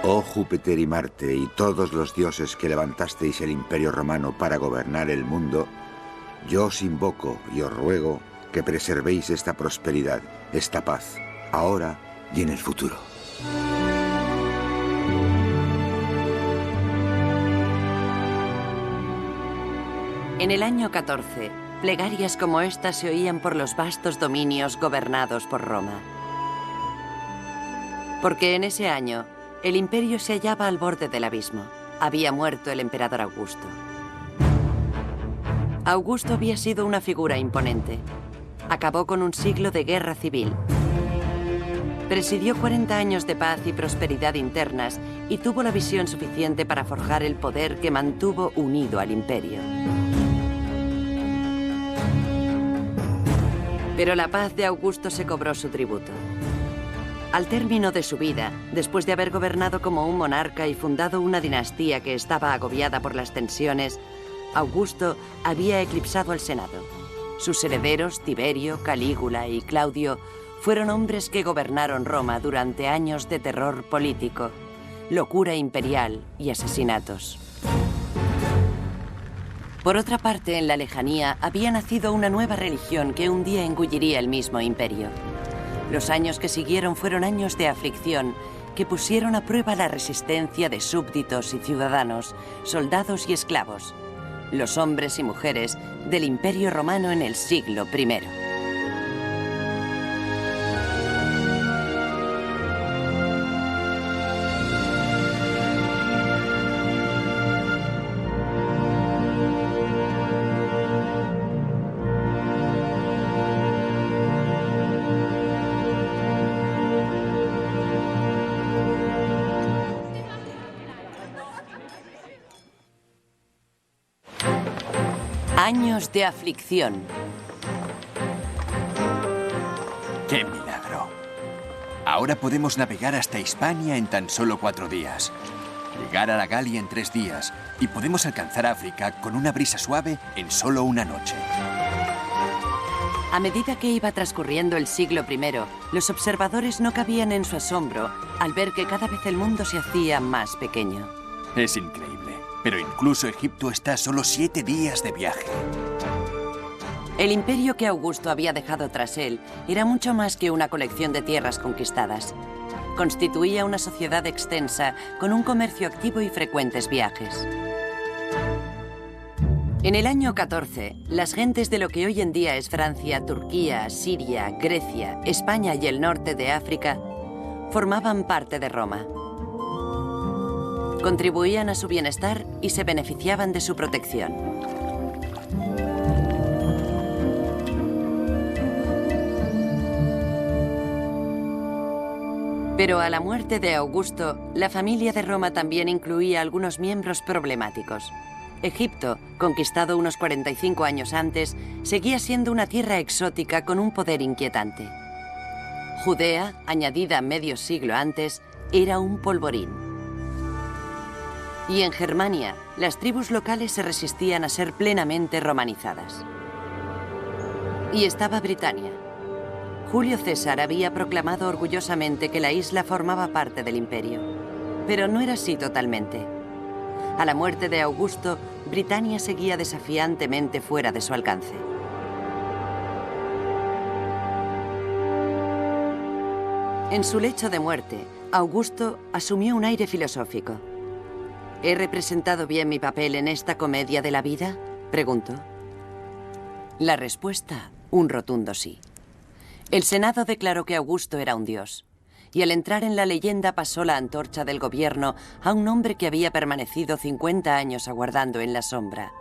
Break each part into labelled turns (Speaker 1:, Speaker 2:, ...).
Speaker 1: Oh Júpiter y Marte y todos los dioses que levantasteis el Imperio Romano para gobernar el mundo, yo os invoco y os ruego que preservéis esta prosperidad, esta paz, ahora y en el futuro.
Speaker 2: En el año 14, plegarias como esta se oían por los vastos dominios gobernados por Roma. Porque en ese año, el imperio se hallaba al borde del abismo. Había muerto el emperador Augusto. Augusto había sido una figura imponente. Acabó con un siglo de guerra civil. Presidió 40 años de paz y prosperidad internas y tuvo la visión suficiente para forjar el poder que mantuvo unido al imperio. Pero la paz de Augusto se cobró su tributo. Al término de su vida, después de haber gobernado como un monarca y fundado una dinastía que estaba agobiada por las tensiones, Augusto había eclipsado al Senado. Sus herederos, Tiberio, Calígula y Claudio, fueron hombres que gobernaron Roma durante años de terror político, locura imperial y asesinatos. Por otra parte, en la lejanía había nacido una nueva religión que un día engulliría el mismo imperio. Los años que siguieron fueron años de aflicción que pusieron a prueba la resistencia de súbditos y ciudadanos, soldados y esclavos, los hombres y mujeres del Imperio Romano en el siglo I. Años de aflicción.
Speaker 3: ¡Qué milagro! Ahora podemos navegar hasta Hispania en tan solo 4 días, llegar a la Galia en 3 días y podemos alcanzar África con una brisa suave en solo una noche.
Speaker 2: A medida que iba transcurriendo el siglo I, los observadores no cabían en su asombro al ver que cada vez el mundo se hacía más pequeño.
Speaker 3: Es increíble. Pero incluso Egipto está a solo 7 días de viaje.
Speaker 2: El imperio que Augusto había dejado tras él era mucho más que una colección de tierras conquistadas. Constituía una sociedad extensa con un comercio activo y frecuentes viajes. En el año 14, las gentes de lo que hoy en día es Francia, Turquía, Siria, Grecia, España y el norte de África formaban parte de Roma. Contribuían a su bienestar y se beneficiaban de su protección. Pero a la muerte de Augusto, la familia de Roma también incluía algunos miembros problemáticos. Egipto, conquistado unos 45 años antes, seguía siendo una tierra exótica con un poder inquietante. Judea, añadida medio siglo antes, era un polvorín. Y en Germania, las tribus locales se resistían a ser plenamente romanizadas. Y estaba Britania. Julio César había proclamado orgullosamente que la isla formaba parte del imperio. Pero no era así totalmente. A la muerte de Augusto, Britania seguía desafiantemente fuera de su alcance. En su lecho de muerte, Augusto asumió un aire filosófico. ¿He representado bien mi papel en esta comedia de la vida?, preguntó. La respuesta, un rotundo sí. El Senado declaró que Augusto era un dios, y al entrar en la leyenda pasó la antorcha del gobierno a un hombre que había permanecido 50 años aguardando en la sombra,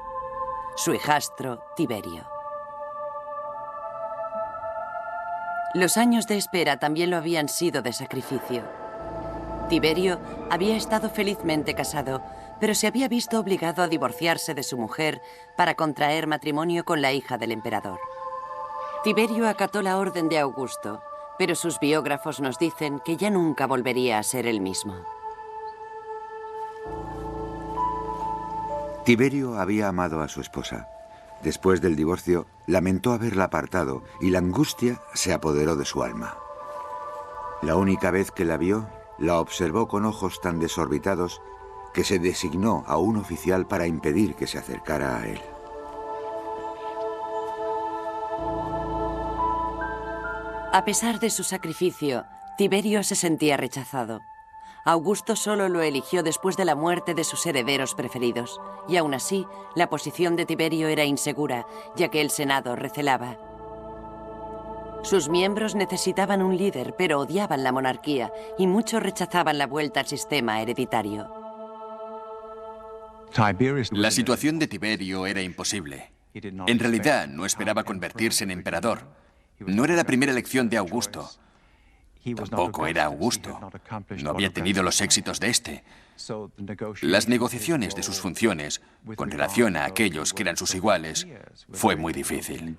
Speaker 2: su hijastro Tiberio. Los años de espera también lo habían sido de sacrificio. Tiberio había estado felizmente casado, pero se había visto obligado a divorciarse de su mujer para contraer matrimonio con la hija del emperador. Tiberio acató la orden de Augusto, pero sus biógrafos nos dicen que ya nunca volvería a ser el mismo.
Speaker 1: Tiberio había amado a su esposa. Después del divorcio, lamentó haberla apartado y la angustia se apoderó de su alma. La única vez que la vio, la observó con ojos tan desorbitados que se designó a un oficial para impedir que se acercara a él.
Speaker 2: A pesar de su sacrificio, Tiberio se sentía rechazado. Augusto solo lo eligió después de la muerte de sus herederos preferidos, y aún así, la posición de Tiberio era insegura, ya que el Senado recelaba. Sus miembros necesitaban un líder, pero odiaban la monarquía, y muchos rechazaban la vuelta al sistema hereditario.
Speaker 3: La situación de Tiberio era imposible. En realidad, no esperaba convertirse en emperador. No era la primera elección de Augusto. Tampoco era Augusto. No había tenido los éxitos de este. Las negociaciones de sus funciones, con relación a aquellos que eran sus iguales, fue muy difícil.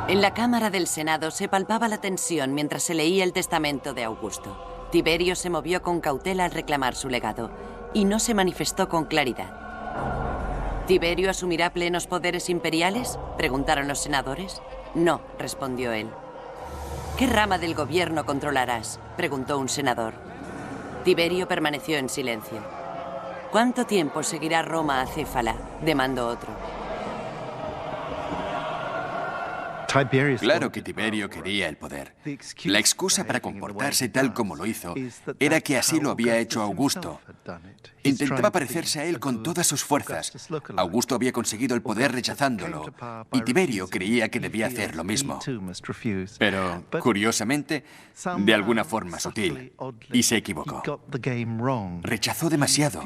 Speaker 2: En la Cámara del Senado se palpaba la tensión mientras se leía el testamento de Augusto. Tiberio se movió con cautela al reclamar su legado, y no se manifestó con claridad. ¿Tiberio asumirá plenos poderes imperiales?, preguntaron los senadores. No, respondió él. ¿Qué rama del gobierno controlarás?, preguntó un senador. Tiberio permaneció en silencio. ¿Cuánto tiempo seguirá Roma acéfala?, demandó otro.
Speaker 3: Claro que Tiberio quería el poder. La excusa para comportarse tal como lo hizo era que así lo había hecho Augusto. Intentaba parecerse a él con todas sus fuerzas. Augusto había conseguido el poder rechazándolo, y Tiberio creía que debía hacer lo mismo. Pero, curiosamente, de alguna forma sutil, y se equivocó. Rechazó demasiado.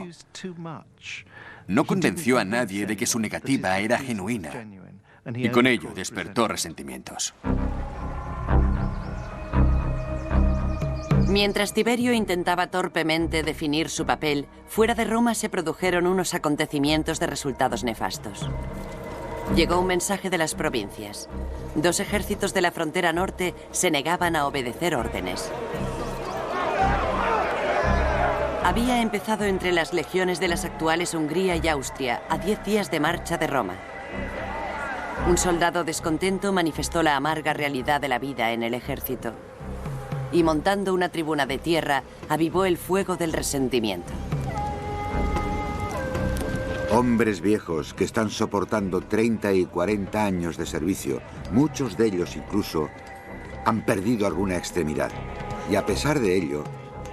Speaker 3: No convenció a nadie de que su negativa era genuina, y con ello despertó resentimientos.
Speaker 2: Mientras Tiberio intentaba torpemente definir su papel, fuera de Roma se produjeron unos acontecimientos de resultados nefastos. Llegó un mensaje de las provincias. 2 ejércitos de la frontera norte se negaban a obedecer órdenes. Había empezado entre las legiones de las actuales Hungría y Austria, a 10 días de marcha de Roma. Un soldado descontento manifestó la amarga realidad de la vida en el ejército. Y montando una tribuna de tierra, avivó el fuego del resentimiento.
Speaker 1: Hombres viejos que están soportando 30 y 40 años de servicio, muchos de ellos incluso, han perdido alguna extremidad. Y a pesar de ello,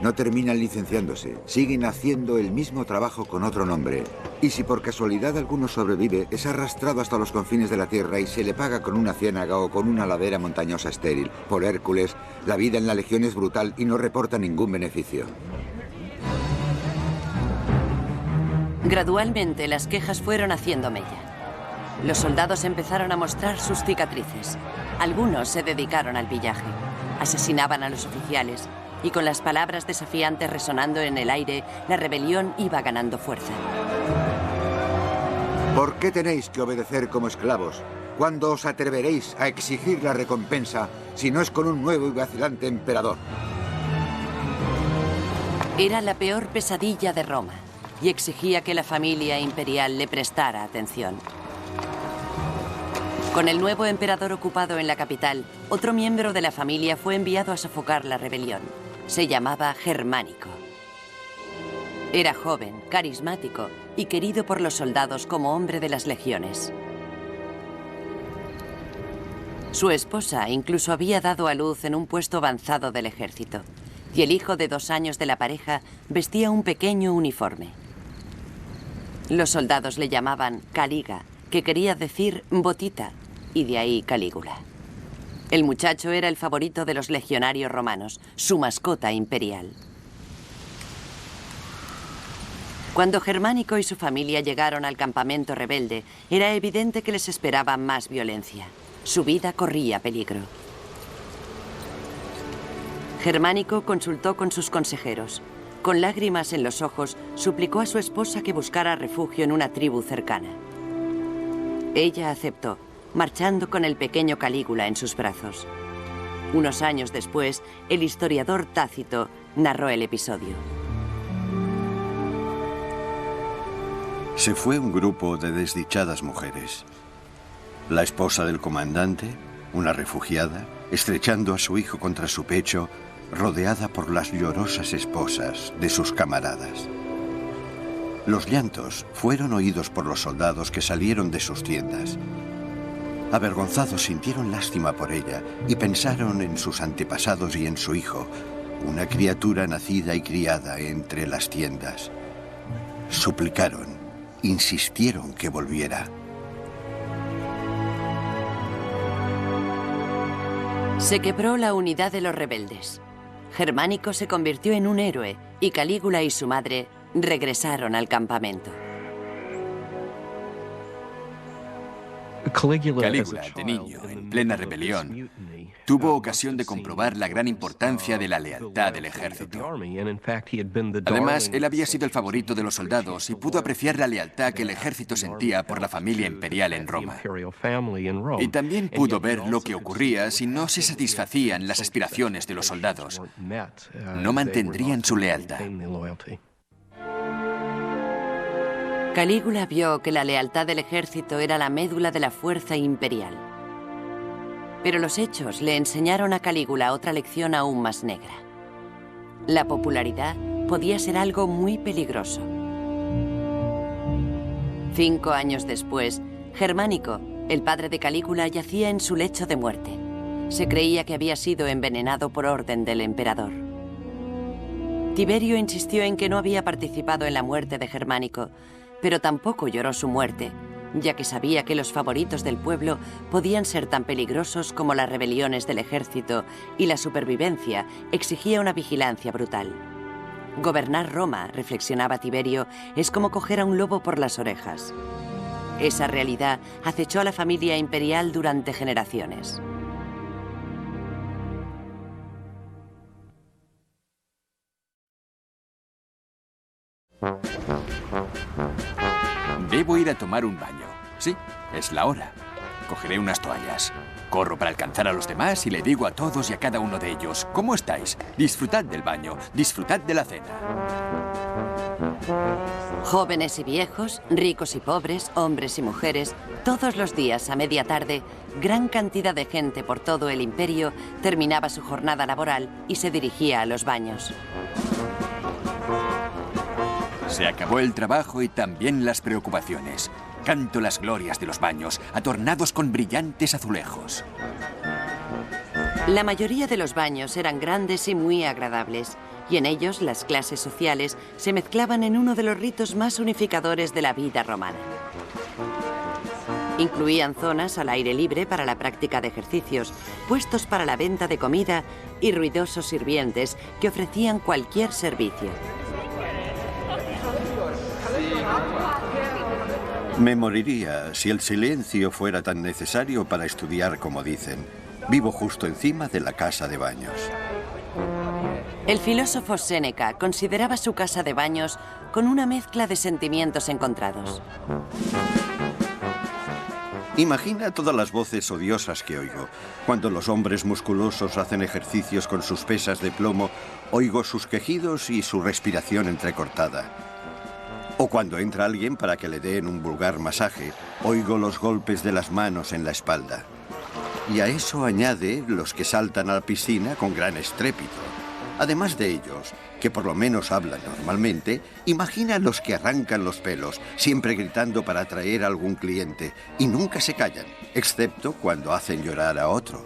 Speaker 1: no terminan licenciándose, siguen haciendo el mismo trabajo con otro nombre. Y si por casualidad alguno sobrevive, es arrastrado hasta los confines de la tierra y se le paga con una ciénaga o con una ladera montañosa estéril. Por Hércules, la vida en la legión es brutal y no reporta ningún beneficio.
Speaker 2: Gradualmente las quejas fueron haciendo mella. Los soldados empezaron a mostrar sus cicatrices. Algunos se dedicaron al pillaje. Asesinaban a los oficiales. Y con las palabras desafiantes resonando en el aire, la rebelión iba ganando fuerza.
Speaker 1: ¿Por qué tenéis que obedecer como esclavos? ¿Cuándo os atreveréis a exigir la recompensa si no es con un nuevo y vacilante emperador?
Speaker 2: Era la peor pesadilla de Roma y exigía que la familia imperial le prestara atención. Con el nuevo emperador ocupado en la capital, otro miembro de la familia fue enviado a sofocar la rebelión. Se llamaba Germánico. Era joven, carismático y querido por los soldados como hombre de las legiones. Su esposa incluso había dado a luz en un puesto avanzado del ejército, y el hijo de 2 años de la pareja vestía un pequeño uniforme. Los soldados le llamaban Caliga, que quería decir botita, y de ahí Calígula. El muchacho era el favorito de los legionarios romanos, su mascota imperial. Cuando Germánico y su familia llegaron al campamento rebelde, era evidente que les esperaba más violencia. Su vida corría peligro. Germánico consultó con sus consejeros. Con lágrimas en los ojos, suplicó a su esposa que buscara refugio en una tribu cercana. Ella aceptó, marchando con el pequeño Calígula en sus brazos. Unos años después, el historiador Tácito narró el episodio.
Speaker 4: Se fue un grupo de desdichadas mujeres. La esposa del comandante, una refugiada, estrechando a su hijo contra su pecho, rodeada por las llorosas esposas de sus camaradas. Los llantos fueron oídos por los soldados que salieron de sus tiendas. Avergonzados sintieron lástima por ella y pensaron en sus antepasados y en su hijo, una criatura nacida y criada entre las tiendas. Suplicaron, insistieron que volviera.
Speaker 2: Se quebró la unidad de los rebeldes. Germánico se convirtió en un héroe y Calígula y su madre regresaron al campamento.
Speaker 3: Calígula, de niño, en plena rebelión, tuvo ocasión de comprobar la gran importancia de la lealtad del ejército. Además, él había sido el favorito de los soldados y pudo apreciar la lealtad que el ejército sentía por la familia imperial en Roma. Y también pudo ver lo que ocurría si no se satisfacían las aspiraciones de los soldados. No mantendrían su lealtad.
Speaker 2: Calígula vio que la lealtad del ejército era la médula de la fuerza imperial. Pero los hechos le enseñaron a Calígula otra lección aún más negra. La popularidad podía ser algo muy peligroso. 5 años después, Germánico, el padre de Calígula, yacía en su lecho de muerte. Se creía que había sido envenenado por orden del emperador. Tiberio insistió en que no había participado en la muerte de Germánico, pero tampoco lloró su muerte, ya que sabía que los favoritos del pueblo podían ser tan peligrosos como las rebeliones del ejército y la supervivencia exigía una vigilancia brutal. Gobernar Roma, reflexionaba Tiberio, es como coger a un lobo por las orejas. Esa realidad acechó a la familia imperial durante generaciones.
Speaker 3: Debo ir a tomar un baño. Sí, es la hora. Cogeré unas toallas. Corro para alcanzar a los demás y le digo a todos y a cada uno de ellos, ¿cómo estáis? Disfrutad del baño, disfrutad de la cena.
Speaker 2: Jóvenes y viejos, ricos y pobres, hombres y mujeres, todos los días a media tarde, gran cantidad de gente por todo el imperio terminaba su jornada laboral y se dirigía a los baños.
Speaker 3: Se acabó el trabajo y también las preocupaciones. Canto las glorias de los baños, adornados con brillantes azulejos.
Speaker 2: La mayoría de los baños eran grandes y muy agradables, y en ellos las clases sociales se mezclaban en uno de los ritos más unificadores de la vida romana. Incluían zonas al aire libre para la práctica de ejercicios, puestos para la venta de comida y ruidosos sirvientes que ofrecían cualquier servicio.
Speaker 4: Me moriría si el silencio fuera tan necesario para estudiar como dicen. Vivo justo encima de la casa de baños.
Speaker 2: El filósofo Séneca consideraba su casa de baños con una mezcla de sentimientos encontrados.
Speaker 4: Imagina todas las voces odiosas que oigo. Cuando los hombres musculosos hacen ejercicios con sus pesas de plomo, oigo sus quejidos y su respiración entrecortada. O cuando entra alguien para que le den un vulgar masaje, oigo los golpes de las manos en la espalda. Y a eso añade los que saltan a la piscina con gran estrépito. Además de ellos, que por lo menos hablan normalmente, imagina los que arrancan los pelos, siempre gritando para atraer a algún cliente, y nunca se callan, excepto cuando hacen llorar a otro.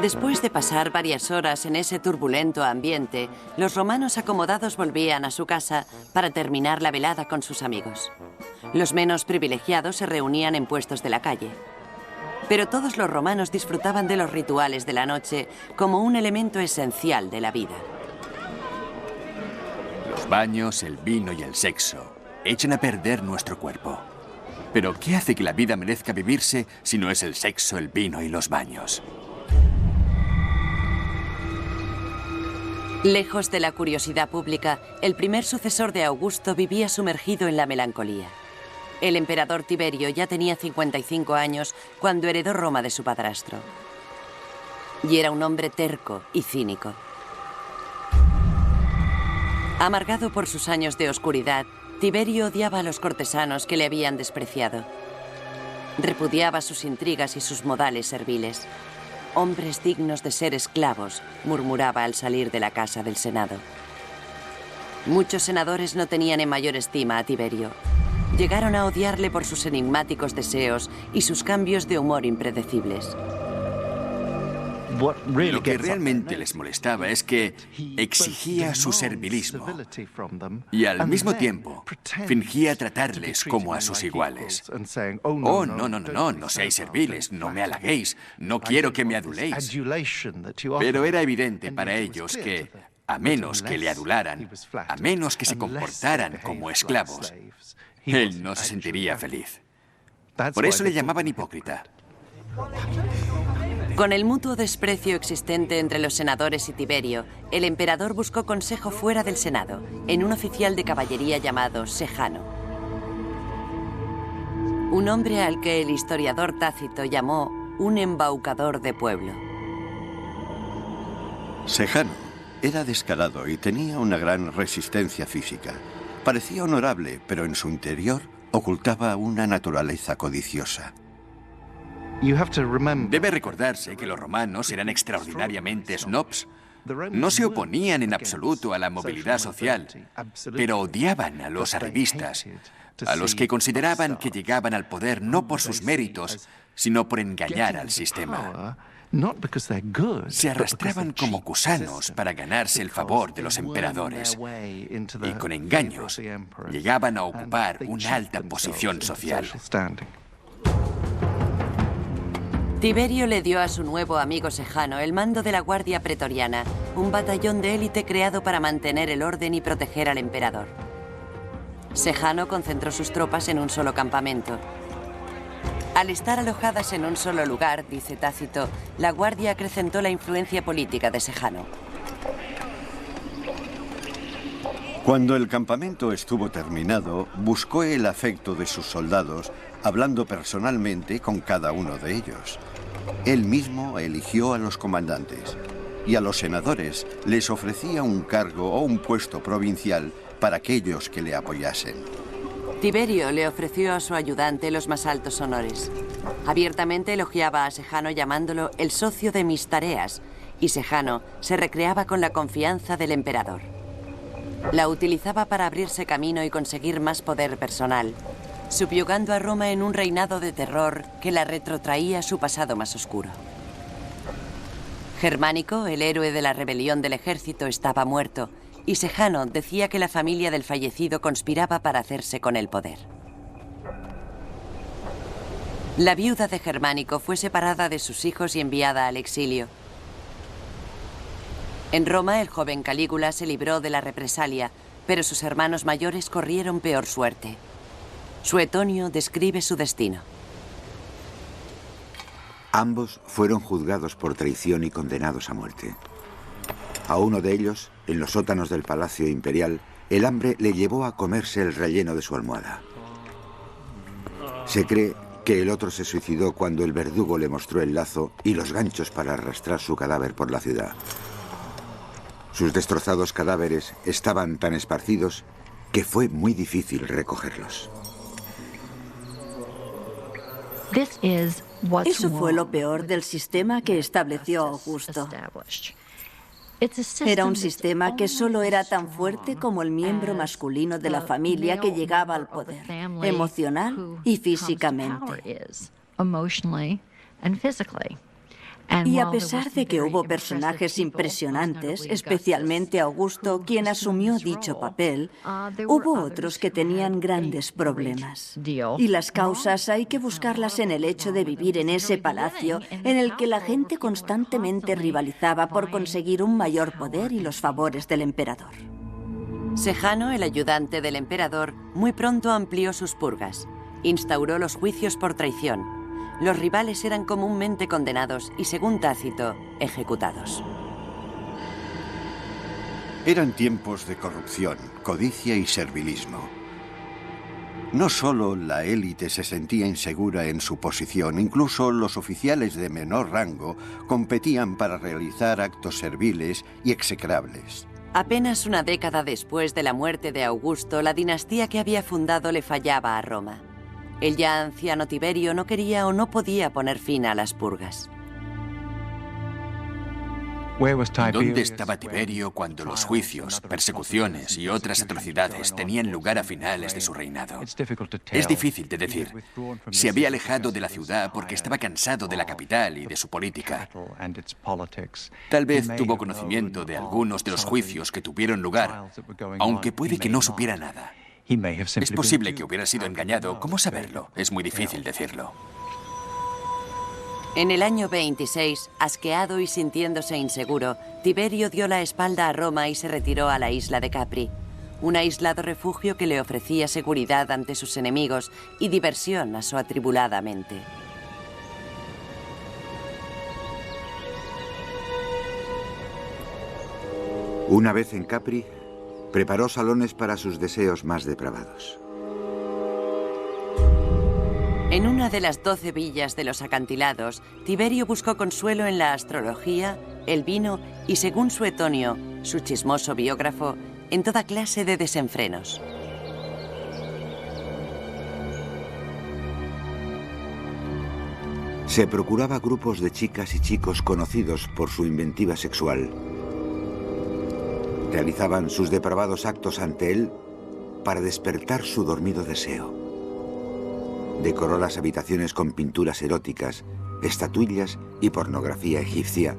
Speaker 2: Después de pasar varias horas en ese turbulento ambiente, los romanos acomodados volvían a su casa para terminar la velada con sus amigos. Los menos privilegiados se reunían en puestos de la calle. Pero todos los romanos disfrutaban de los rituales de la noche como un elemento esencial de la vida.
Speaker 3: Los baños, el vino y el sexo echan a perder nuestro cuerpo. Pero ¿qué hace que la vida merezca vivirse si no es el sexo, el vino y los baños?
Speaker 2: Lejos de la curiosidad pública, el primer sucesor de Augusto vivía sumergido en la melancolía. El emperador Tiberio ya tenía 55 años cuando heredó Roma de su padrastro. Y era un hombre terco y cínico. Amargado por sus años de oscuridad, Tiberio odiaba a los cortesanos que le habían despreciado. Repudiaba sus intrigas y sus modales serviles. hombres dignos de ser esclavos, murmuraba al salir de la casa del Senado. Muchos senadores no tenían en mayor estima a Tiberio. Llegaron a odiarle por sus enigmáticos deseos y sus cambios de humor impredecibles.
Speaker 3: Lo que realmente les molestaba es que exigía su servilismo y al mismo tiempo fingía tratarles como a sus iguales. Oh, no seáis serviles, no me halaguéis, no quiero que me aduléis. Pero era evidente para ellos que, a menos que le adularan, a menos que se comportaran como esclavos, él no se sentiría feliz. Por eso le llamaban hipócrita.
Speaker 2: Con el mutuo desprecio existente entre los senadores y Tiberio, el emperador buscó consejo fuera del Senado, en un oficial de caballería llamado Sejano. Un hombre al que el historiador Tácito llamó un embaucador de pueblo.
Speaker 4: Sejano era descarado y tenía una gran resistencia física. Parecía honorable, pero en su interior ocultaba una naturaleza codiciosa.
Speaker 3: Debe recordarse que los romanos eran extraordinariamente snobs. No se oponían en absoluto a la movilidad social, pero odiaban a los arribistas, a los que consideraban que llegaban al poder no por sus méritos, sino por engañar al sistema. Se arrastraban como gusanos para ganarse el favor de los emperadores y con engaños llegaban a ocupar una alta posición social.
Speaker 2: Tiberio le dio a su nuevo amigo Sejano el mando de la Guardia Pretoriana, un batallón de élite creado para mantener el orden y proteger al emperador. Sejano concentró sus tropas en un solo campamento. Al estar alojadas en un solo lugar, dice Tácito, la Guardia acrecentó la influencia política de Sejano.
Speaker 4: Cuando el campamento estuvo terminado, buscó el afecto de sus soldados, hablando personalmente con cada uno de ellos. Él mismo eligió a los comandantes y a los senadores les ofrecía un cargo o un puesto provincial para aquellos que le apoyasen.
Speaker 2: Tiberio le ofreció a su ayudante los más altos honores. Abiertamente elogiaba a Sejano llamándolo el socio de mis tareas, y Sejano se recreaba con la confianza del emperador. La utilizaba para abrirse camino y conseguir más poder personal, subyugando a Roma en un reinado de terror que la retrotraía a su pasado más oscuro. Germánico, el héroe de la rebelión del ejército, estaba muerto, y Sejano decía que la familia del fallecido conspiraba para hacerse con el poder. La viuda de Germánico fue separada de sus hijos y enviada al exilio. En Roma, el joven Calígula se libró de la represalia, pero sus hermanos mayores corrieron peor suerte. Suetonio describe su destino.
Speaker 1: Ambos fueron juzgados por traición y condenados a muerte. A uno de ellos, en los sótanos del Palacio Imperial, el hambre le llevó a comerse el relleno de su almohada. Se cree que el otro se suicidó cuando el verdugo le mostró el lazo y los ganchos para arrastrar su cadáver por la ciudad. Sus destrozados cadáveres estaban tan esparcidos que fue muy difícil recogerlos.
Speaker 5: Eso fue lo peor del sistema que estableció Augusto. Era un sistema que solo era tan fuerte como el miembro masculino de la familia que llegaba al poder, emocional y físicamente. Y a pesar de que hubo personajes impresionantes, especialmente Augusto, quien asumió dicho papel, hubo otros que tenían grandes problemas. Y las causas hay que buscarlas en el hecho de vivir en ese palacio en el que la gente constantemente rivalizaba por conseguir un mayor poder y los favores del emperador.
Speaker 2: Sejano, el ayudante del emperador, muy pronto amplió sus purgas. Instauró los juicios por traición. Los rivales eran comúnmente condenados y, según Tácito, ejecutados.
Speaker 4: Eran tiempos de corrupción, codicia y servilismo. No solo la élite se sentía insegura en su posición, incluso los oficiales de menor rango competían para realizar actos serviles y execrables.
Speaker 2: Apenas una década después de la muerte de Augusto, la dinastía que había fundado le fallaba a Roma. El ya anciano Tiberio no quería o no podía poner fin a las purgas.
Speaker 3: ¿Dónde estaba Tiberio cuando los juicios, persecuciones y otras atrocidades tenían lugar a finales de su reinado? Es difícil de decir. Se había alejado de la ciudad porque estaba cansado de la capital y de su política. Tal vez tuvo conocimiento de algunos de los juicios que tuvieron lugar, aunque puede que no supiera nada. Es posible que hubiera sido engañado. ¿Cómo saberlo? Es muy difícil decirlo.
Speaker 2: En el año 26, asqueado y sintiéndose inseguro, Tiberio dio la espalda a Roma y se retiró a la isla de Capri, un aislado refugio que le ofrecía seguridad ante sus enemigos y diversión a su atribulada mente.
Speaker 1: Una vez en Capri, preparó salones para sus deseos más depravados.
Speaker 2: En una de las 12 villas de los acantilados, Tiberio buscó consuelo en la astrología, el vino y, según Suetonio, su chismoso biógrafo, en toda clase de desenfrenos.
Speaker 1: Se procuraba grupos de chicas y chicos conocidos por su inventiva sexual. Realizaban sus depravados actos ante él para despertar su dormido deseo. Decoró las habitaciones con pinturas eróticas, estatuillas y pornografía egipcia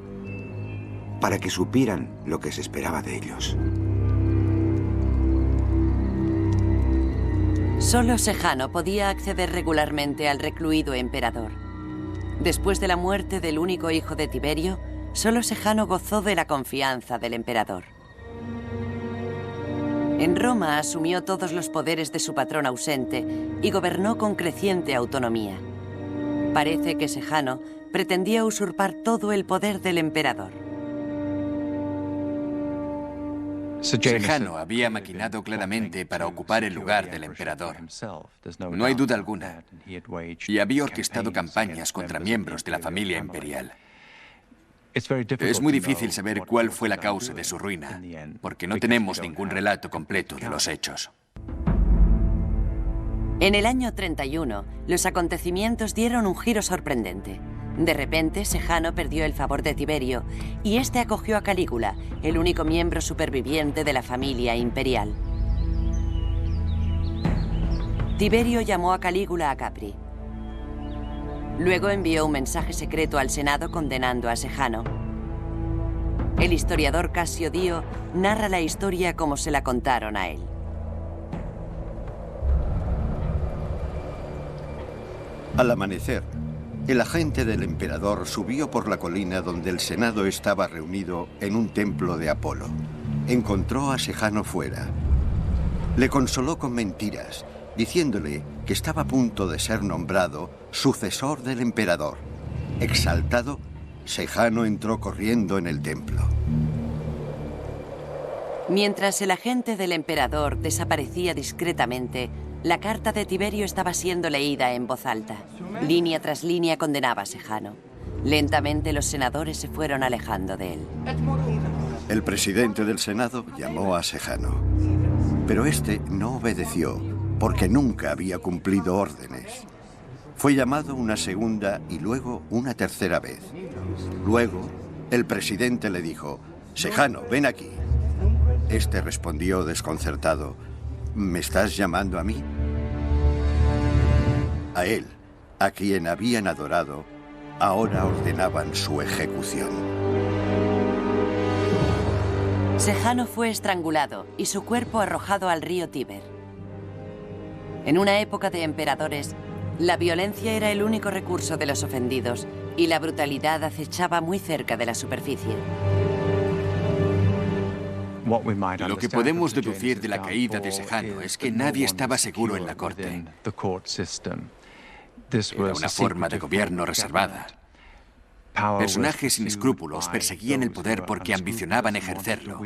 Speaker 1: para que supieran lo que se esperaba de ellos.
Speaker 2: Solo Sejano podía acceder regularmente al recluido emperador. Después de la muerte del único hijo de Tiberio, solo Sejano gozó de la confianza del emperador. En Roma asumió todos los poderes de su patrón ausente y gobernó con creciente autonomía. Parece que Sejano pretendía usurpar todo el poder del emperador.
Speaker 3: Sejano había maquinado claramente para ocupar el lugar del emperador. No hay duda alguna. Y había orquestado campañas contra miembros de la familia imperial. Es muy difícil saber cuál fue la causa de su ruina, porque no tenemos ningún relato completo de los hechos.
Speaker 2: En el año 31, los acontecimientos dieron un giro sorprendente. De repente, Sejano perdió el favor de Tiberio y este acogió a Calígula, el único miembro superviviente de la familia imperial. Tiberio llamó a Calígula a Capri. Luego envió un mensaje secreto al Senado condenando a Sejano. El historiador Casio Dio narra la historia como se la contaron a él.
Speaker 4: Al amanecer, el agente del emperador subió por la colina donde el Senado estaba reunido en un templo de Apolo. Encontró a Sejano fuera. Le consoló con mentiras, diciéndole que estaba a punto de ser nombrado sucesor del emperador. Exaltado, Sejano entró corriendo en el templo.
Speaker 2: Mientras el agente del emperador desaparecía discretamente, la carta de Tiberio estaba siendo leída en voz alta. Línea tras línea condenaba a Sejano. Lentamente los senadores se fueron alejando de él.
Speaker 4: El presidente del Senado llamó a Sejano, pero este no obedeció porque nunca había cumplido órdenes. Fue llamado una segunda y luego una tercera vez. Luego, el presidente le dijo: «Sejano, ven aquí». Este respondió desconcertado: «¿Me estás llamando a mí?». A él, a quien habían adorado, ahora ordenaban su ejecución.
Speaker 2: Sejano fue estrangulado y su cuerpo arrojado al río Tíber. En una época de emperadores, la violencia era el único recurso de los ofendidos y la brutalidad acechaba muy cerca de la superficie.
Speaker 3: Lo que podemos deducir de la caída de Sejano es que nadie estaba seguro en la corte. Era una forma de gobierno reservada. Personajes sin escrúpulos perseguían el poder porque ambicionaban ejercerlo,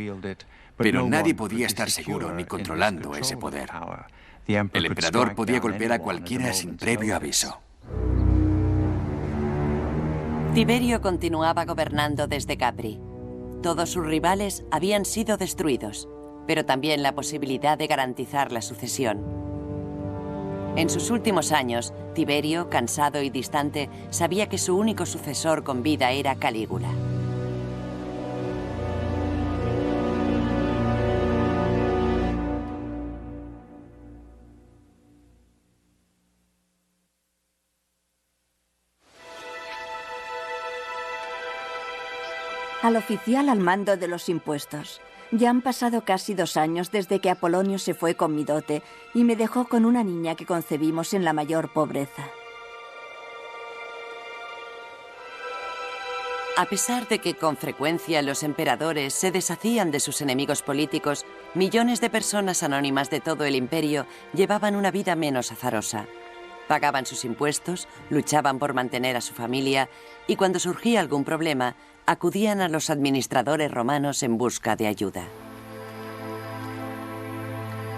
Speaker 3: pero nadie podía estar seguro ni controlando ese poder. El emperador podía golpear a cualquiera sin previo aviso.
Speaker 2: Tiberio continuaba gobernando desde Capri. Todos sus rivales habían sido destruidos, pero también la posibilidad de garantizar la sucesión. En sus últimos años, Tiberio, cansado y distante, sabía que su único sucesor con vida era Calígula.
Speaker 5: al oficial al mando de los impuestos. Ya han pasado casi 2 años desde que Apolonio se fue con mi dote y me dejó con una niña que concebimos en la mayor pobreza.
Speaker 2: A pesar de que con frecuencia los emperadores se deshacían de sus enemigos políticos, millones de personas anónimas de todo el imperio llevaban una vida menos azarosa. Pagaban sus impuestos, luchaban por mantener a su familia y cuando surgía algún problema, acudían a los administradores romanos en busca de ayuda.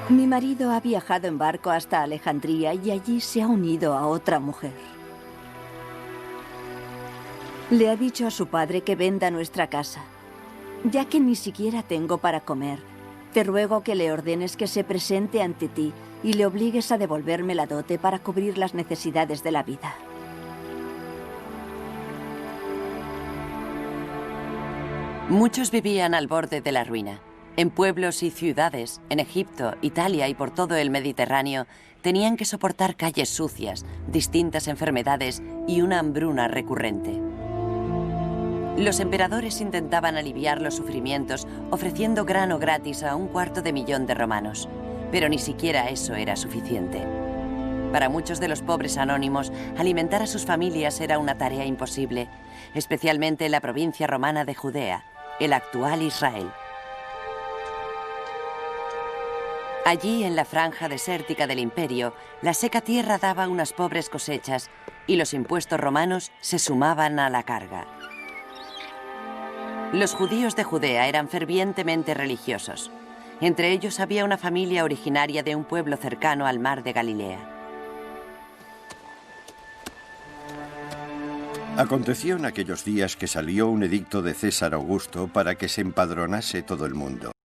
Speaker 5: Mi marido ha viajado en barco hasta Alejandría y allí se ha unido a otra mujer. Le ha dicho a su padre que venda nuestra casa. Ya que ni siquiera tengo para comer, te ruego que le ordenes que se presente ante ti y le obligues a devolverme la dote para cubrir las necesidades de la vida.
Speaker 2: Muchos vivían al borde de la ruina. En pueblos y ciudades, en Egipto, Italia y por todo el Mediterráneo, tenían que soportar calles sucias, distintas enfermedades y una hambruna recurrente. Los emperadores intentaban aliviar los sufrimientos ofreciendo grano gratis a 250.000 de romanos, pero ni siquiera eso era suficiente. Para muchos de los pobres anónimos, alimentar a sus familias era una tarea imposible, especialmente en la provincia romana de Judea, el actual Israel. Allí, en la franja desértica del imperio, la seca tierra daba unas pobres cosechas y los impuestos romanos se sumaban a la carga. Los judíos de Judea eran fervientemente religiosos. Entre ellos había una familia originaria de un pueblo cercano al mar de Galilea.
Speaker 4: Aconteció en aquellos días que salió un edicto de César Augusto para que se empadronase todo el mundo.